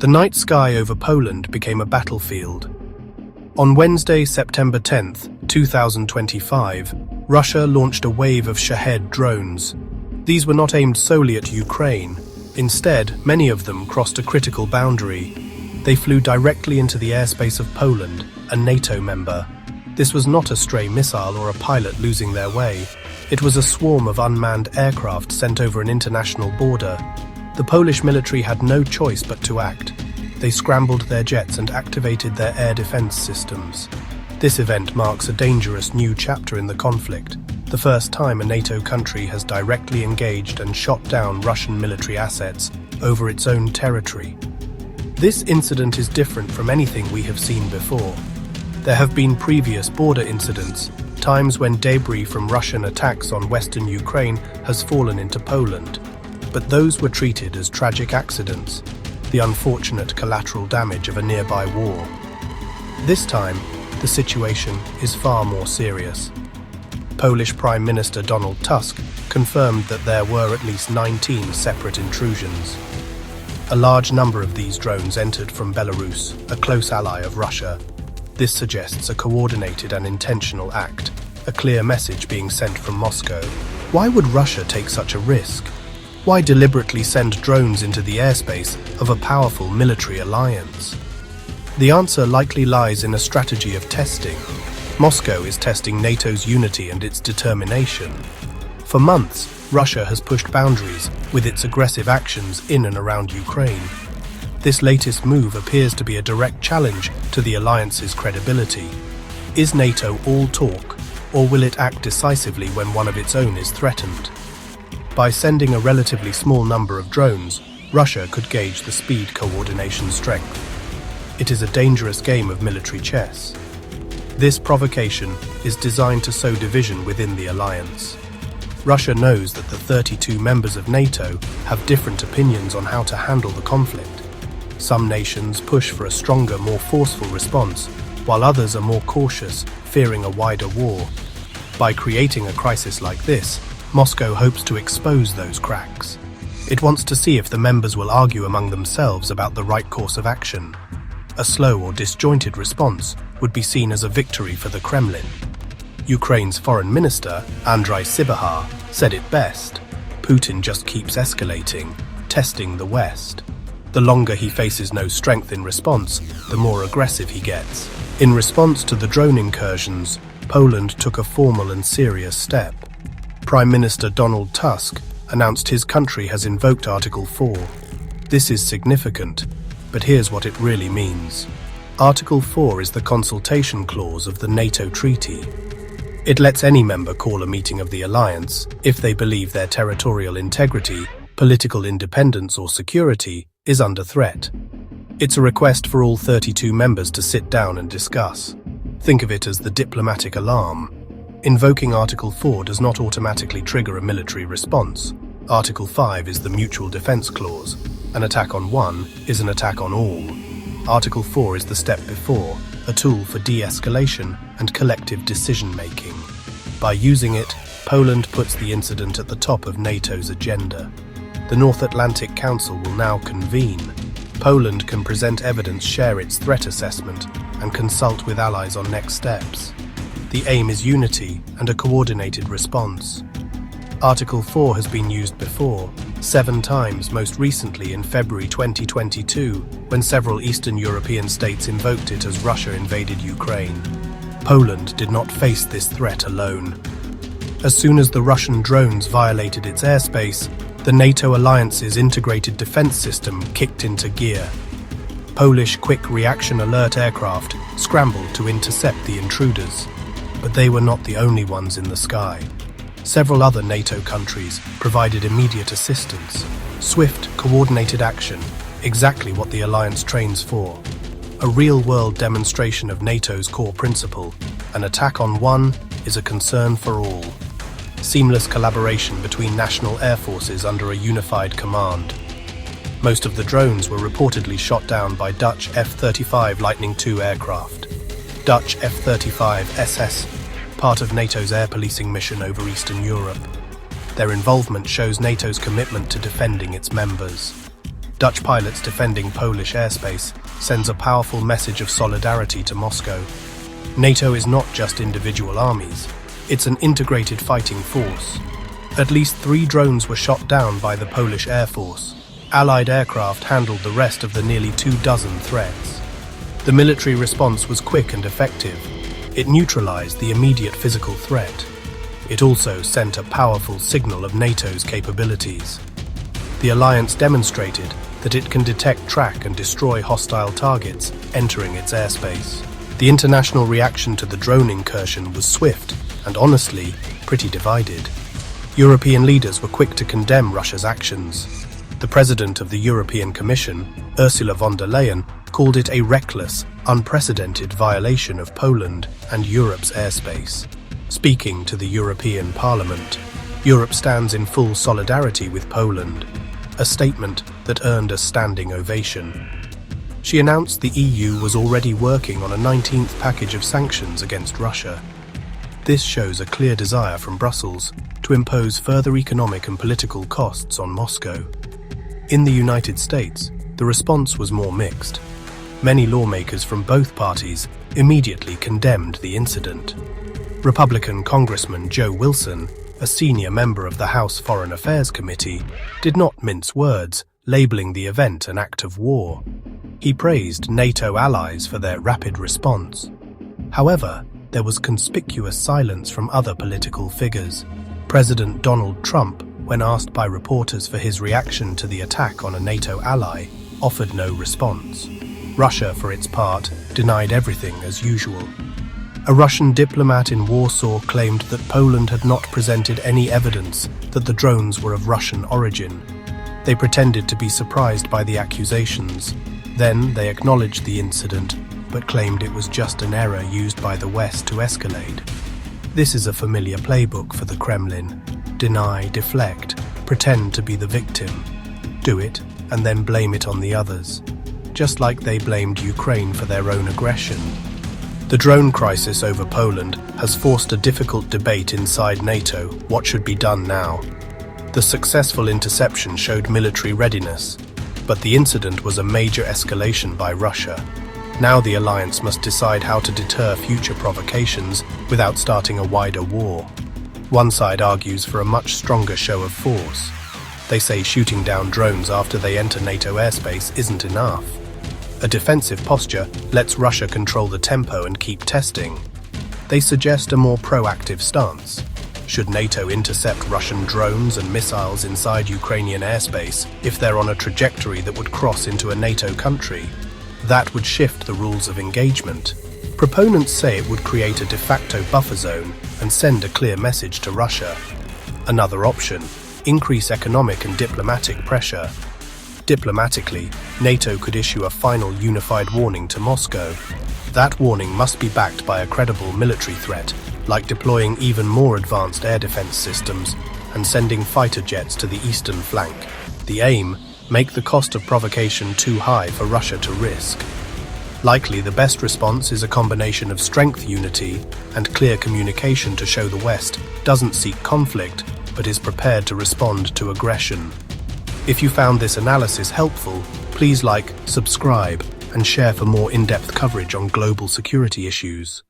The night sky over Poland became a battlefield. On Wednesday, September 10th, 2025, Russia launched a wave of Shahed drones. These were not aimed solely at Ukraine. Instead, many of them crossed a critical boundary. They flew directly into the airspace of Poland, a NATO member. This was not a stray missile or a pilot losing their way. It was a swarm of unmanned aircraft sent over an international border. The Polish military had no choice but to act. They scrambled their jets and activated their air defense systems. This event marks a dangerous new chapter in the conflict, the first time a NATO country has directly engaged and shot down Russian military assets over its own territory. This incident is different from anything we have seen before. There have been previous border incidents, times when debris from Russian attacks on western Ukraine has fallen into Poland, but those were treated as tragic accidents, the unfortunate collateral damage of a nearby war. This time, the situation is far more serious. Polish Prime Minister Donald Tusk confirmed that there were at least 19 separate intrusions. A large number of these drones entered from Belarus, a close ally of Russia. This suggests a coordinated and intentional act, a clear message being sent from Moscow. Why would Russia take such a risk? Why deliberately send drones into the airspace of a powerful military alliance? The answer likely lies in a strategy of testing. Moscow is testing NATO's unity and its determination. For months, Russia has pushed boundaries with its aggressive actions in and around Ukraine. This latest move appears to be a direct challenge to the alliance's credibility. Is NATO all talk, or will it act decisively when one of its own is threatened? By sending a relatively small number of drones, Russia could gauge the speed coordination strength. It is a dangerous game of military chess. This provocation is designed to sow division within the alliance. Russia knows that the 32 members of NATO have different opinions on how to handle the conflict. Some nations push for a stronger, more forceful response, while others are more cautious, fearing a wider war. By creating a crisis like this, Moscow hopes to expose those cracks. It wants to see if the members will argue among themselves about the right course of action. A slow or disjointed response would be seen as a victory for the Kremlin. Ukraine's foreign minister, Andriy Sybiha, said it best: Putin just keeps escalating, testing the West. The longer he faces no strength in response, the more aggressive he gets. In response to the drone incursions, Poland took a formal and serious step. Prime Minister Donald Tusk announced his country has invoked Article 4. This is significant, but here's what it really means. Article 4 is the consultation clause of the NATO treaty. It lets any member call a meeting of the alliance if they believe their territorial integrity, political independence or security is under threat. It's a request for all 32 members to sit down and discuss. Think of it as the diplomatic alarm. Invoking Article 4 does not automatically trigger a military response. Article 5 is the mutual defense clause. An attack on one is an attack on all. Article 4 is the step before, a tool for de-escalation and collective decision-making. By using it, Poland puts the incident at the top of NATO's agenda. The North Atlantic Council will now convene. Poland can present evidence, share its threat assessment, and consult with allies on next steps. The aim is unity and a coordinated response. Article 4 has been used before, 7 times, most recently in February 2022, when several Eastern European states invoked it as Russia invaded Ukraine. Poland did not face this threat alone. As soon as the Russian drones violated its airspace, the NATO alliance's integrated defense system kicked into gear. Polish quick reaction alert aircraft scrambled to intercept the intruders. But they were not the only ones in the sky. Several other NATO countries provided immediate assistance. Swift, coordinated action, exactly what the alliance trains for. A real-world demonstration of NATO's core principle: an attack on one is a concern for all. Seamless collaboration between national air forces under a unified command. Most of the drones were reportedly shot down by Dutch F-35 Lightning II aircraft. Dutch F-35 SS, part of NATO's air policing mission over Eastern Europe. Their involvement shows NATO's commitment to defending its members. Dutch pilots defending Polish airspace sends a powerful message of solidarity to Moscow. NATO is not just individual armies, it's an integrated fighting force. At least 3 drones were shot down by the Polish Air Force. Allied aircraft handled the rest of the nearly 24 threats. The military response was quick and effective. It neutralized the immediate physical threat. It also sent a powerful signal of NATO's capabilities. The alliance demonstrated that it can detect, track, and destroy hostile targets entering its airspace. The international reaction to the drone incursion was swift and, honestly, pretty divided. European leaders were quick to condemn Russia's actions. The President of the European Commission, Ursula von der Leyen, called it a reckless, unprecedented violation of Poland and Europe's airspace. Speaking to the European Parliament, Europe stands in full solidarity with Poland, a statement that earned a standing ovation. She announced the EU was already working on a 19th package of sanctions against Russia. This shows a clear desire from Brussels to impose further economic and political costs on Moscow. In the United States, the response was more mixed. Many lawmakers from both parties immediately condemned the incident. Republican Congressman Joe Wilson, a senior member of the House Foreign Affairs Committee, did not mince words, labeling the event an act of war. He praised NATO allies for their rapid response. However, there was conspicuous silence from other political figures. President Donald Trump, when asked by reporters for his reaction to the attack on a NATO ally, offered no response. Russia, for its part, denied everything as usual. A Russian diplomat in Warsaw claimed that Poland had not presented any evidence that the drones were of Russian origin. They pretended to be surprised by the accusations. Then they acknowledged the incident, but claimed it was just an error used by the West to escalate. This is a familiar playbook for the Kremlin. Deny, deflect, pretend to be the victim. Do it, and then blame it on the others. Just like they blamed Ukraine for their own aggression. The drone crisis over Poland has forced a difficult debate inside NATO. What should be done now? The successful interception showed military readiness, but the incident was a major escalation by Russia. Now the alliance must decide how to deter future provocations without starting a wider war. One side argues for a much stronger show of force. They say shooting down drones after they enter NATO airspace isn't enough. A defensive posture lets Russia control the tempo and keep testing. They suggest a more proactive stance. Should NATO intercept Russian drones and missiles inside Ukrainian airspace if they're on a trajectory that would cross into a NATO country? That would shift the rules of engagement. Proponents say it would create a de facto buffer zone and send a clear message to Russia. Another option, increase economic and diplomatic pressure. Diplomatically, NATO could issue a final unified warning to Moscow. That warning must be backed by a credible military threat, like deploying even more advanced air defense systems and sending fighter jets to the eastern flank. The aim, make the cost of provocation too high for Russia to risk. Likely the best response is a combination of strength unity and clear communication to show the West doesn't seek conflict but is prepared to respond to aggression. If you found this analysis helpful, please like, subscribe, and share for more in-depth coverage on global security issues.